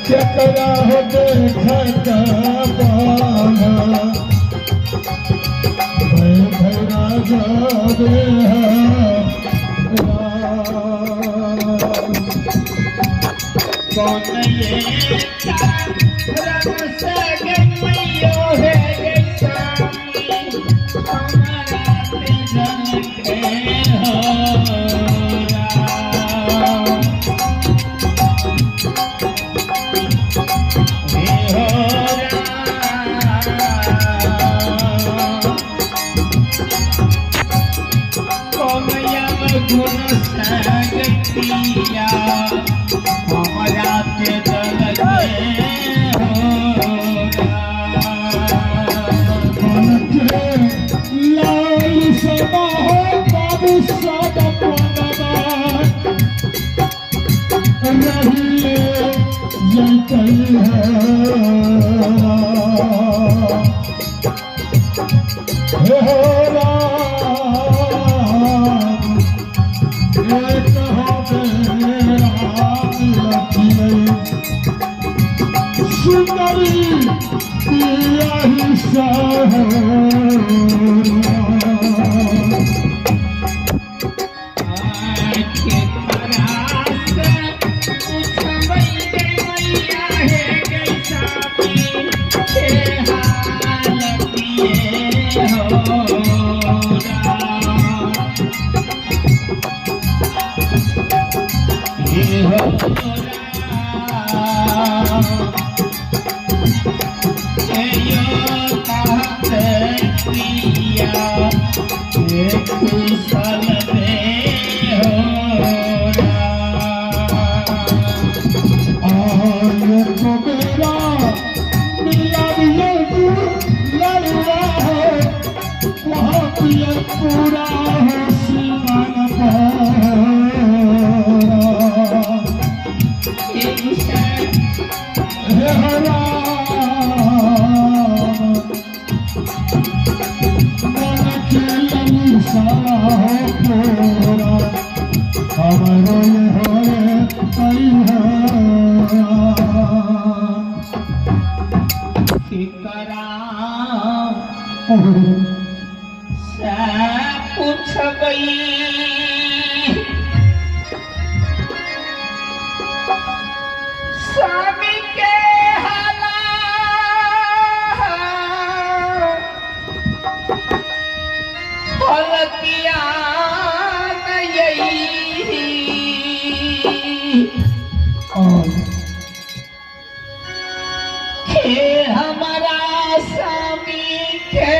चकरा हो देखत बाना भैरा जावे कौन ये रंग से गइयो है गइसामी हमारा ते जन के गुण संगतिया हमारा के दल लाल सदा हो बाबू सदा रहिए जैतई है हो सुंदरी पिया हिस्सा पूरा स्वामी के हलकिया हमारा स्वामी के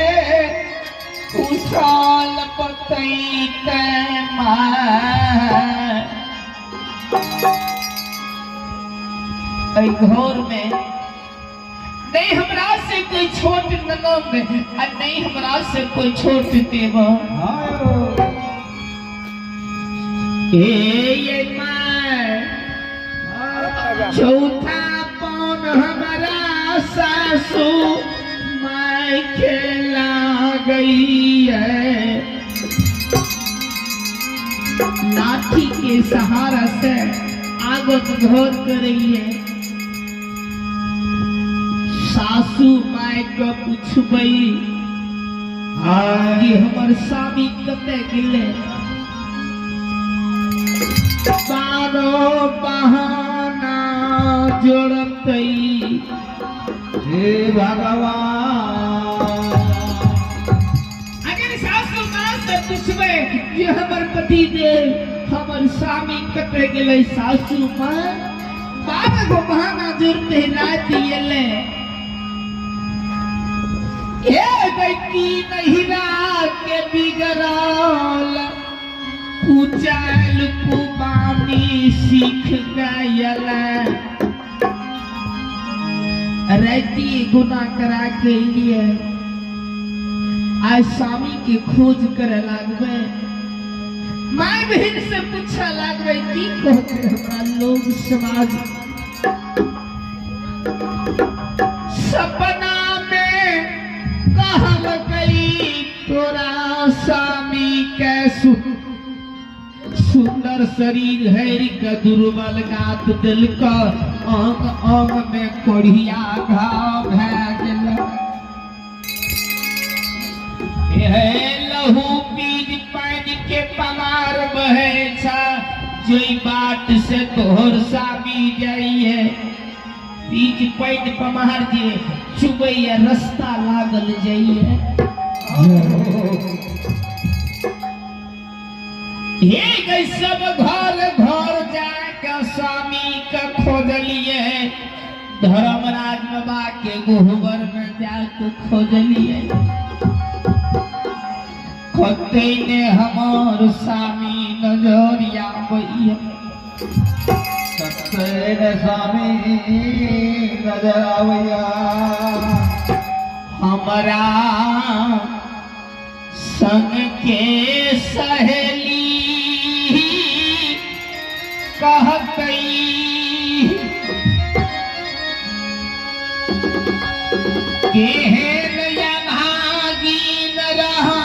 कुशल पतई के घर में नहीं हमरा से कोई छोट ननद और नहीं हमरा से कोई छोट देवर ये मां चौथा पौन हमारा सासू माई खेला गई है लाठी के सहारा से आगत घर कर रही है सासू माई को पूछबई कि हमर स्वामी कते गिले बारो बहाना जोड़तई हे भगवान अगर सासू मां से पूछबे कि हमर पति देव हमर स्वामी कते गिले सासू मां बाबा को बहाना जोड़ते रात येले ये बेटी नहीं के बिगड़ल कुचल कुबानी सीख गयल रहती गुना करा के लिए आज स्वामी के खोज करे लागबे माय बहन से पूछा लागबे की कहते हमरा लोग समाज सपना में सुंदर शरीर हैर के दुर्बल गात दिल का अंग अंग में कोढ़िया घाव भै गेल लहू पीज पानी के पमार बहे छा जोई बाट से तोहर सामी जाइए पीज पानी पमार जे चुबैया रास्ता लागल जाइए हे गई सब घर घर जाके स्वामी का खोजलिए धर्मराज बाबा के गोबर में जाके खोजलिए खोते ने हमार स्वामी नजरिया भैया सत्य स्वामी नजर आवैया हमारा संग के सहेली कहतई केहन या भागी न रहा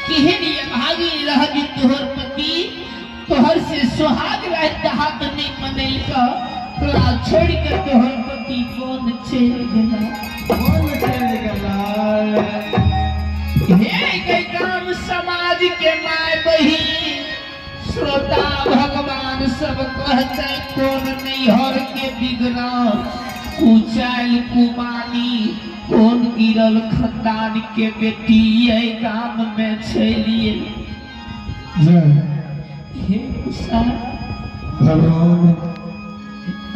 केहन या भागी रह जी तोहर पति तोहर से सुहाग रहता हाथ नहीं मनई का तोरा छोड़ के तोहर पति कौन चल गेला हे के काम समाज के माय बहिन श्रोता भगवान सब कहते कौन नैहर के बिगड़ा कुचाल कुमानी कौन गिरल खदान के बेटी है गाम में छलिए हे कुशा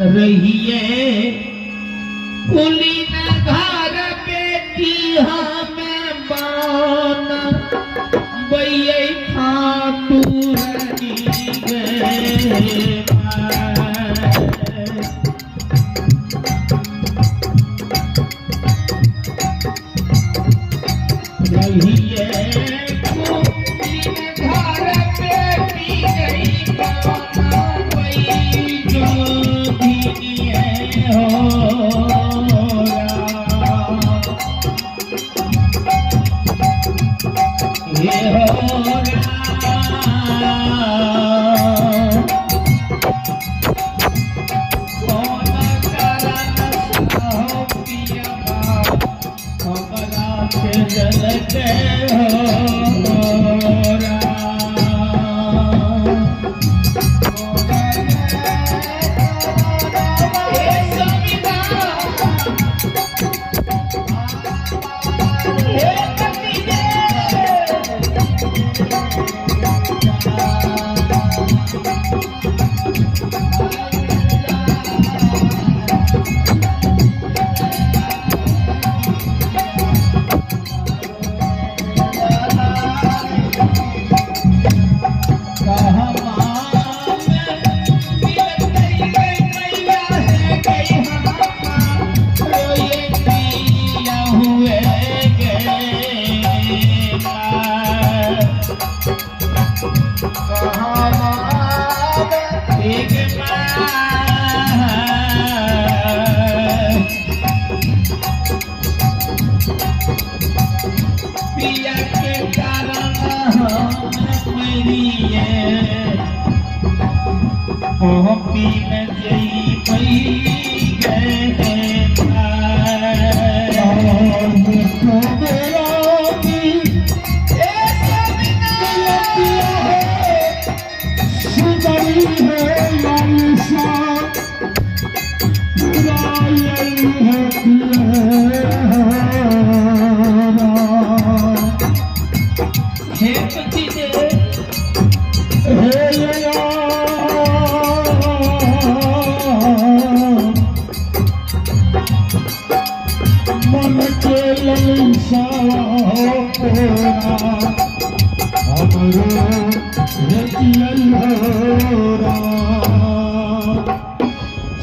रहिए कुली न घर बेटी हमें बान बैये फाटू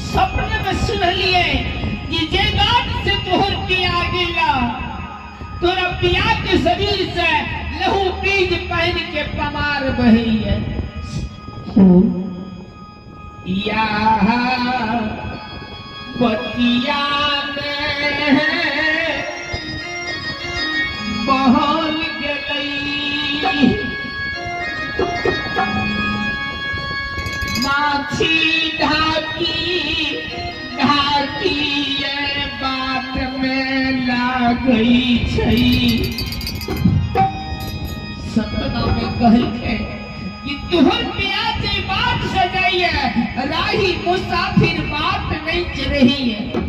सपने में सुन लिए कि जे गांठ से तोहर पिया गेला तोरा पिया के शरीर से लहू पीज पहन के पमार बही है या बतिया में बहल गई गई छई सपना में कहल है कि तुहर प्यासे बात सजाइए राही मुसाफिर बात नहीं चल रही है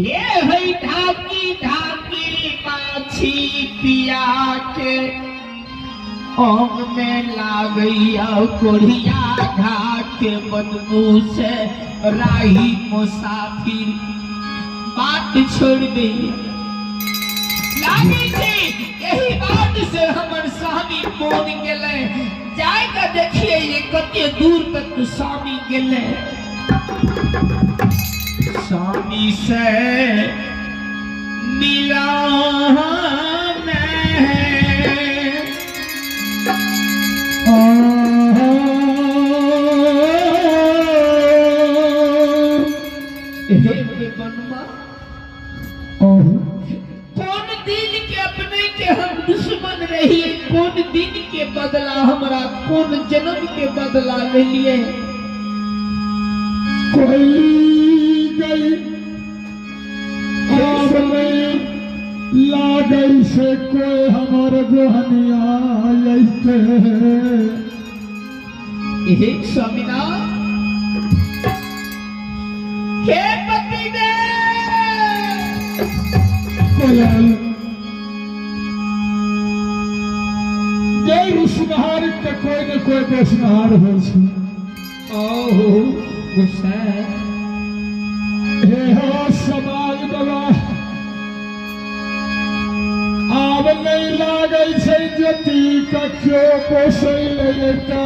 ये है ढाकी ढाकी माछी पिया के ओम में लागैया कोढ़िया घाट के बदबू से राही मुसाफिर बात छोड़ गई लागे छे यही बात से हमर स्वामी मोन गेले जाय का देखिए ये कते दूर तक स्वामी गेले स्वामी से मिला दुश्मन रही कौन दिन के बदला हमरा कौन जन्म के बदला ले लिए कोई गई लागई से कोई हमार गोहनिया ऐसे एक स्वामीना हे पति दे कोयल सुनहार के कोई न कोई बेसनहार हो हे हो समाज बाबा आब नहीं लागे छै जति कखियो पोसै लेता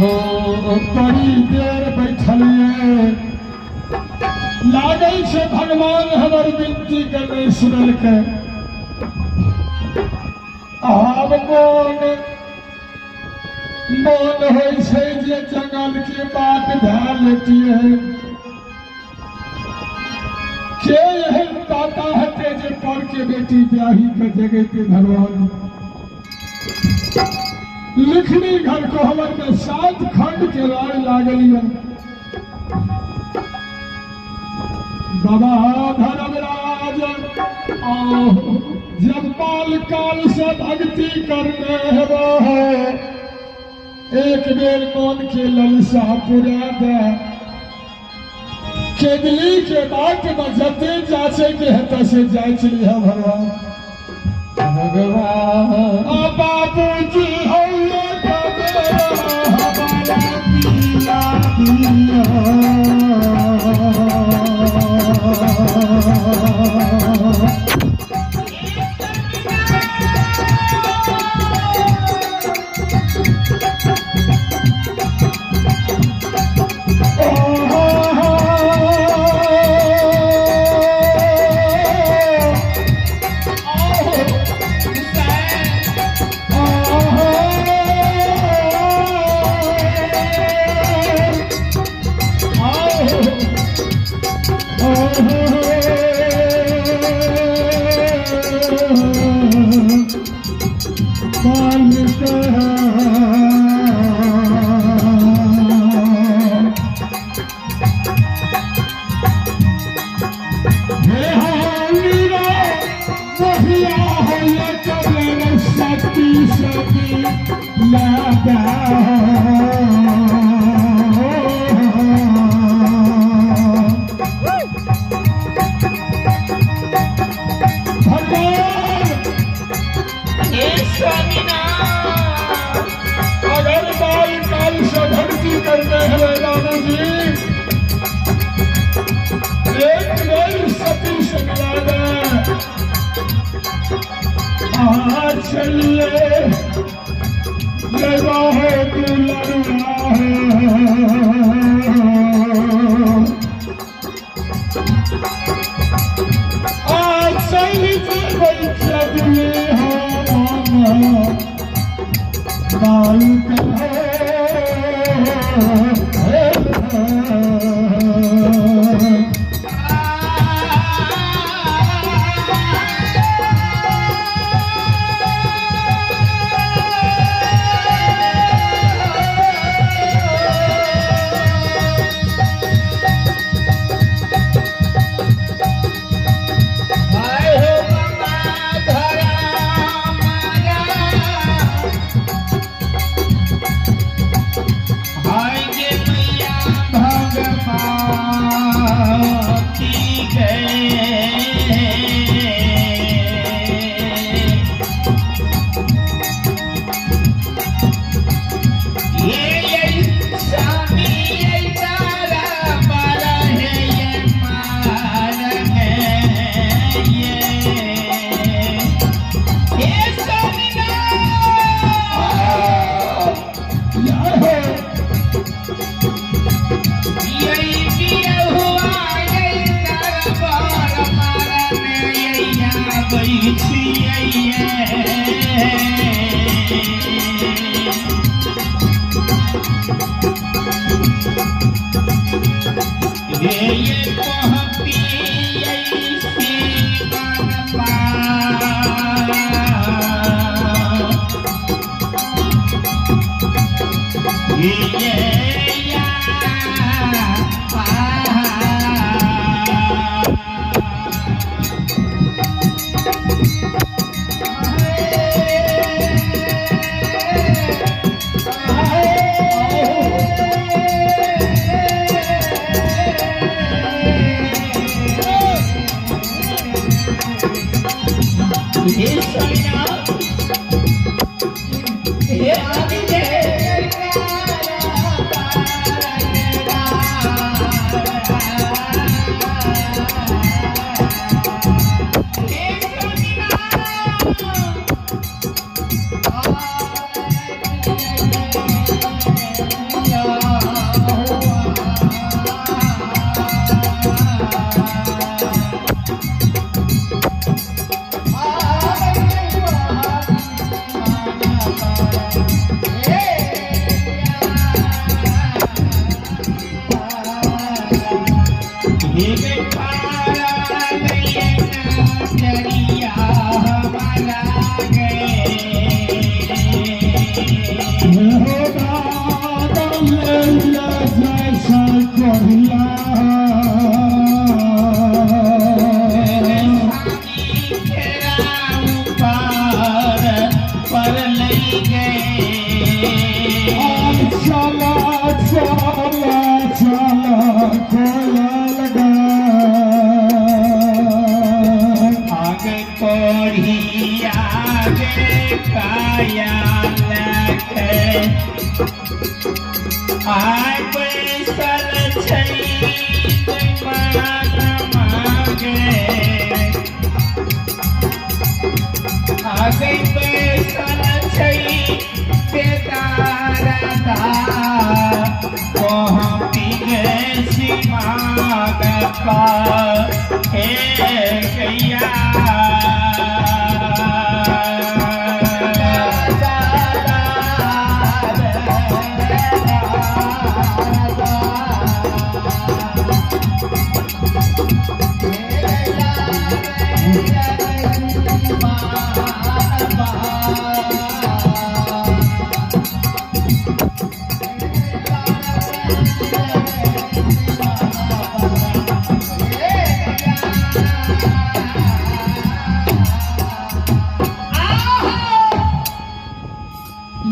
हो बड़ी देर बैठलिए लागे छै भगवान हमर विनती के नहीं सुनल के आब मोन होइ छै जे जंगल के बात भए लेतिए के एहन दाता हेतै जे पर के बेटी ब्याही के जगेते भगवान लिखनी घर को हमर में 7 खंड के राय लागलिए बाबा धर्मराज जब बाल काल से भक्ति करने है एक बेर मन के ललसा पूरा दे केदली के बाट में जते जाचे के है से जाय चली है भगवान बाबूजी हो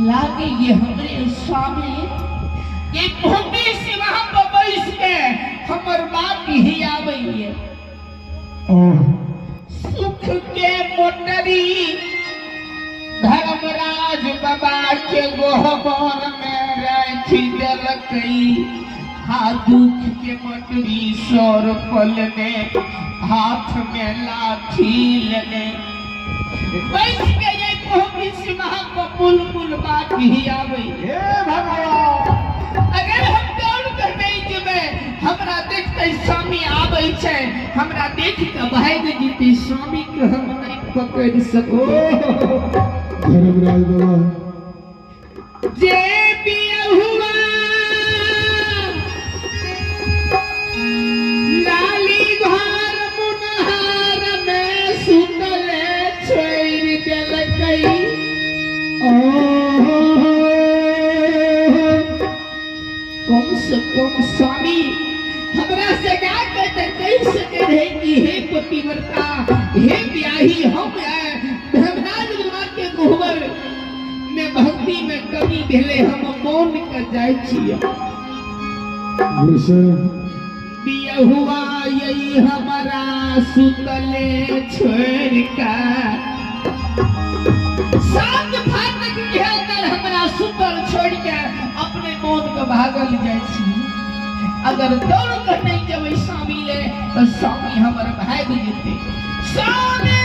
लागे ये हमरे स्वामी ये भूमि से वहां पर बैठ के हमर बात ही आवे सुख के मोटरी धर्मराज बाबा के गोहबर में रखी देलकई हा दुख के मोटरी सौर पल ने हाथ में लाठी लेने बैठ के ये भूमि से वहां पर बुलबुल बात ही आवे हे भगवान अगर हम दौड़ कर नहीं जबे हमरा देखते स्वामी आवे छे हमरा देख के भाग जीते स्वामी के हम नहीं पकड़ सको धर्मराज बाबा जे पिया हुआ लाली घर मुनहार में सुतले छोड़ देलकई कम से कम स्वामी हमरा से क्या कहते कह सके रहे कि हे पतिव्रता हे ब्याही हम धर्मराज बाबा के गोबर में भक्ति में कमी भेले हम मौन कर जाय छियै बिया हुआ यही हमारा सुतले छोड़ का सात फाटक के अंदर हमरा सुतल छोड़ के अपने मौन के भागल जाय छी अगर दौड़ कर नहीं जब स्वामी ले तो स्वामी हमर भाग जेते स्वामी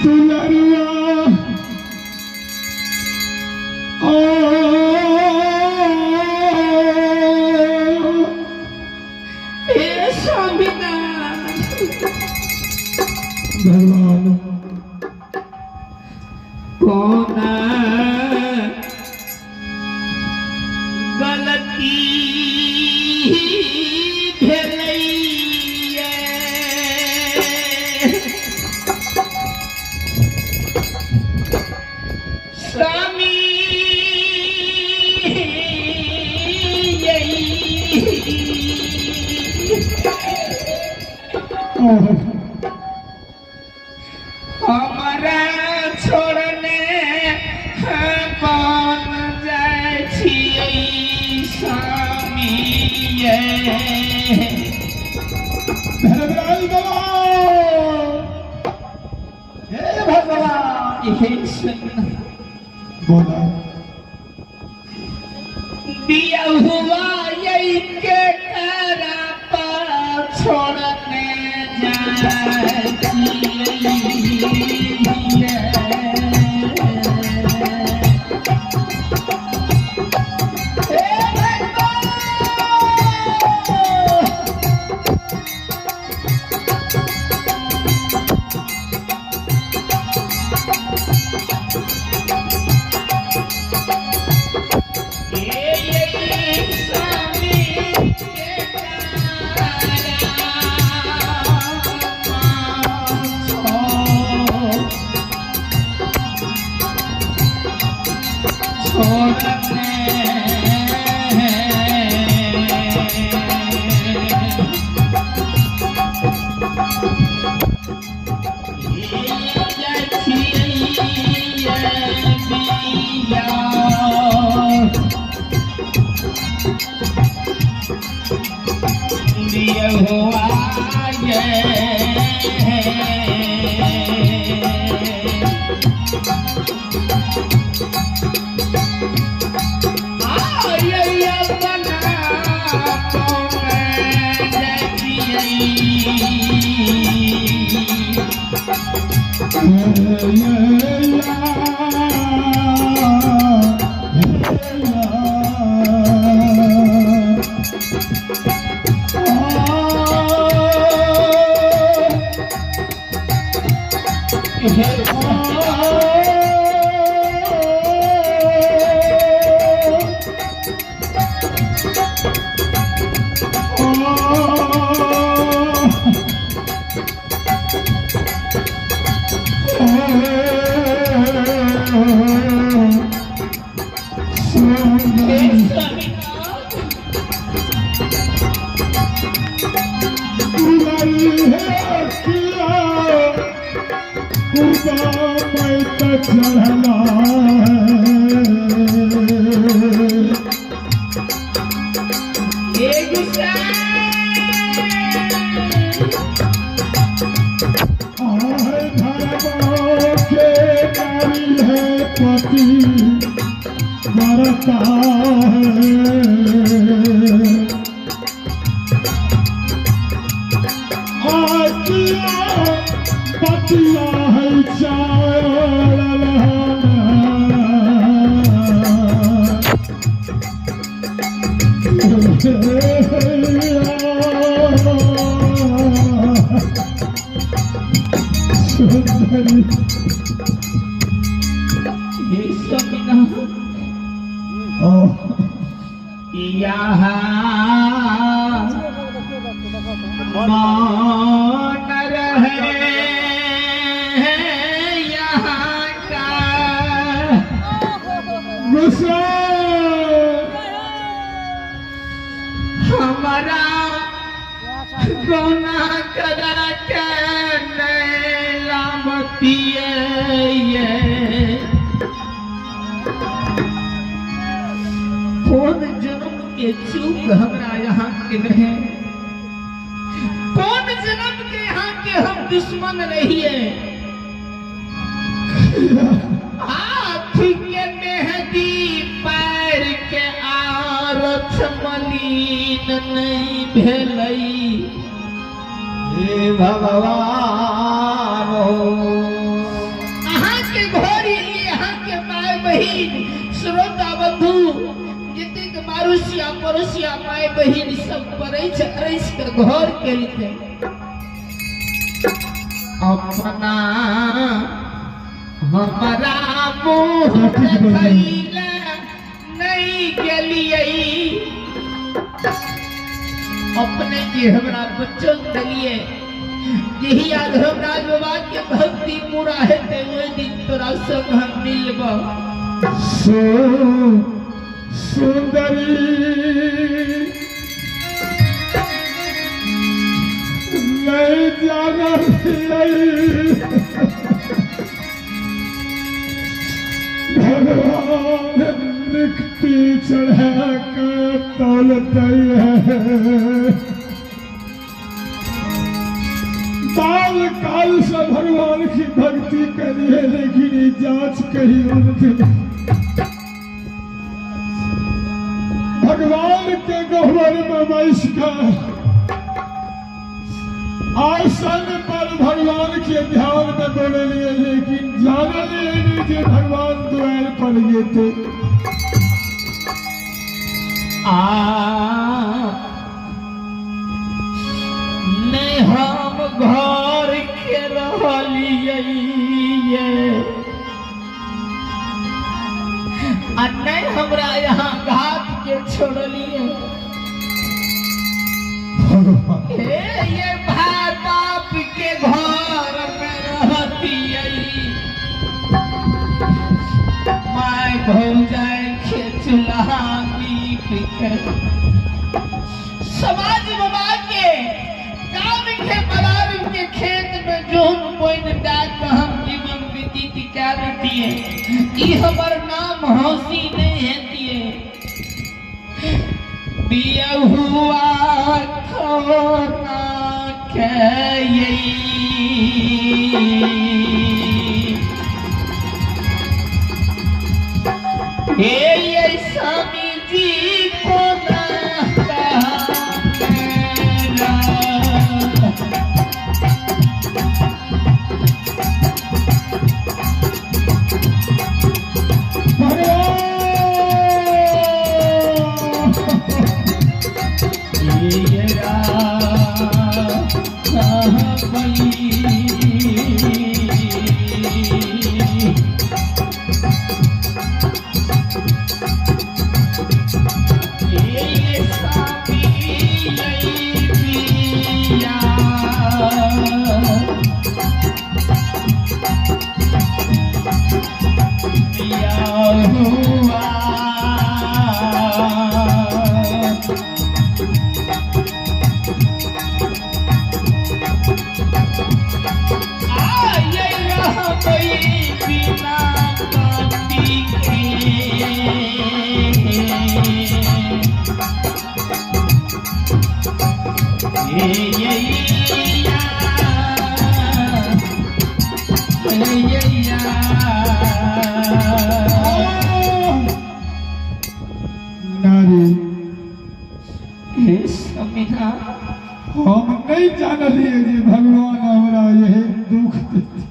दुलरिया हे स्वामी भगवान कौन गलती भेलैये स्वामी यही हमारा छोड़ने कौन जाय छियै स्वामी ये धर्मराज बाबा हे भगवान यही सुनना बोला दिया हुआ यही के करा पर छोड़ने जाय छियै हमारा गौना करा के लामती कौन जन्म के चूक हमरा यहाँ के रहे, कौन जन्म के यहाँ के हम दुश्मन रहिए। हाथ के मेहंदी पैर के आरथ मलिन नहीं भेलई। हे भगवान अहाँ के घोरी यहाँ के माय बहिन श्रोता बंधु जतेक मारुसिया पड़ोसिया माय बहिन सब परैछ अरैछ के घर केलकै। अपना हमारा मुँह देखैले नहीं गेलियै, अपने के हमरा बचन दिलिए। यही धर्मराज बाबा के भक्ति पूरा हेतै ओहि दिन तोरा संग हम मिलब। सुंदरी नहीं जाना भगवान लिखती चढ़ा कर तौलते है। बाल काल से भगवान की भक्ति करिए लेकिन ये जांच कही उनके भगवान के गहवर में बैठ कर आसन पर भगवान के ध्यान में बोले लिए लेकिन जाने लिए कि भगवान द्वार पर ये थे। नहीं हम घर के रहलिए नहीं हमरा यहाँ घाट के छोड़लिए। ये भाई बाप के घर में रहती माय भौजाई के चूल्हा मीट के समाज बना के गाँव के बराबर के खेत में जोन बोइन डाक हम जीवन व्यतीत कर दिए। ई हमर नाम हंसी नहीं है दिए बिया हुआ खोना के ये स्वामी जी को ना हम नहीं जानलिए जे भगवान हमरा यही दुख देते।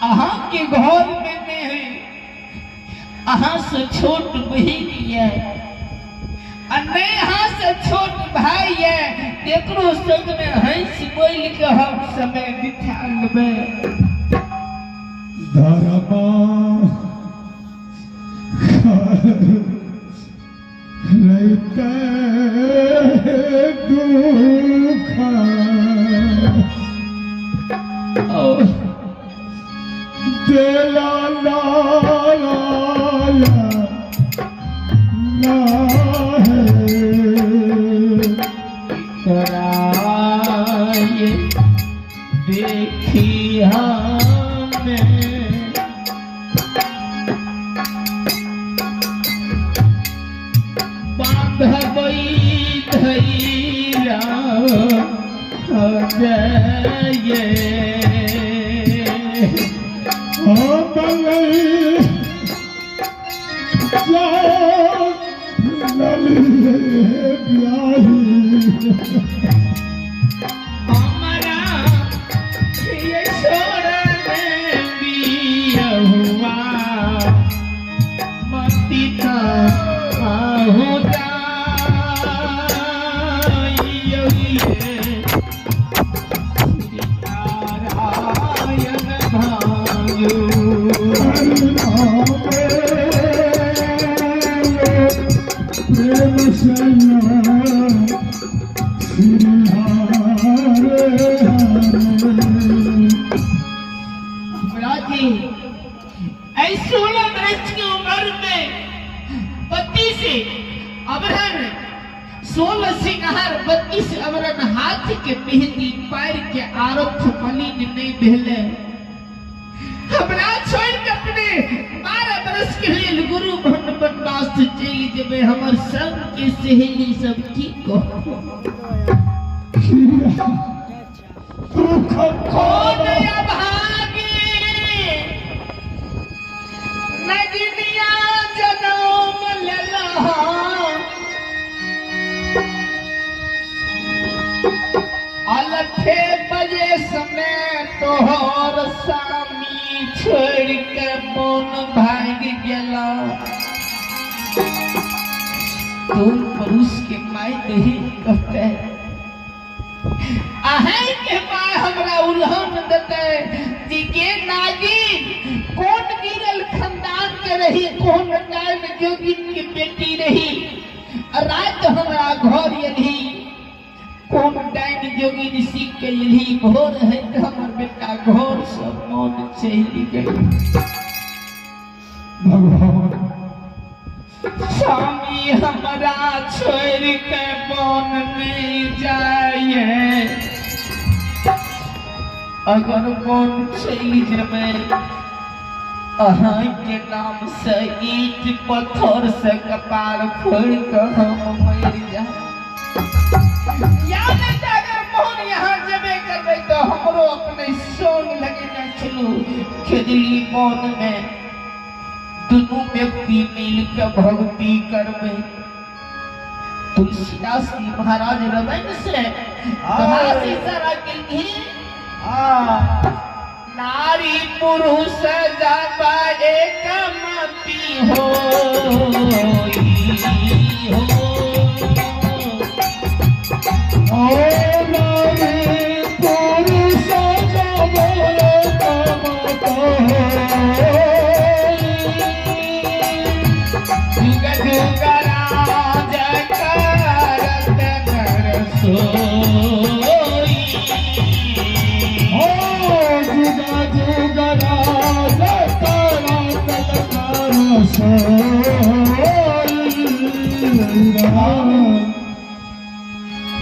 अहाँ के घर में नहीं अहाँ से छोट बहन है नहीं अहाँ से छोट भाई है तेकरो संग में हंस बोल के हम समय बिता लेबे। धर्मा रहते दुख दिला देखी हमें बांधबई धैया ये 16 वर्ष की उम्र में पति से अवरण 16 सिंगार 32 अवरण हाथ के मेहंदी पैर के आरक्ष मलिन नहीं भेले हमरा छोड़ के अपने 12 वर्ष के लिए गुरु भवन वनवास चली जेबे हमर संग के सहेली सब की कहो कौन अभागी नगनिया जनम लेला अलथे बजे समय तोहर सामी छोड़ के मन भाग गेला तुम पुरुष के माय नहीं कहते आहे के माय हमरा उल्हन देते जी के नागिन कौन गिरल खानदान के रही कौन डायन जोगिन की बेटी रही रात हमरा घर यही कौन डायन जोगिन सीख के यही भोर है हमर बेटा घर सब मन चली गई भगवान स्वामी हमरा छोड़ के बन नहीं जाए अगर बन चली जमे अहाँ के नाम से ईट पत्थर से कपार फोड़ के हम मर जाए या नहीं तो अगर मोहन यहाँ जबे करबे तो हमरो अपने सोंग लगे न चलू खेदली बन में दोनों व्यक्ति मिल के भक्ति करबे तुलसीदास जी महाराज रमन से दासी सारा के नारी पुरुष जाबा एक मती हो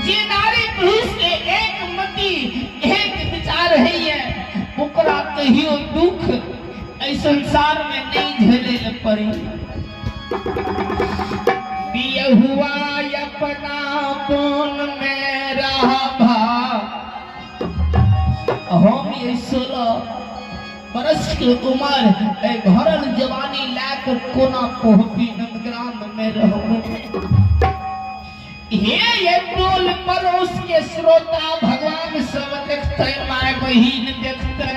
जी नारी पुरुष के एक मति एक विचार है ओकरा कहियो दुख इस संसार में नहीं झेले ल पड़े पिया हुआ अपना बोन में रहा हम ये 16 बरस की उम्र घरल जवानी लाकर कोना पोहपी नंदग्राम में रहूं ये टोल पड़ोस के श्रोता भगवान सब देखते माय बहिन देखते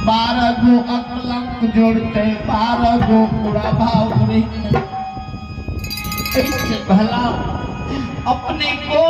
12 गो अकलंक जोड़ते 12 गो पूरा भाव ऐसे भला अपने को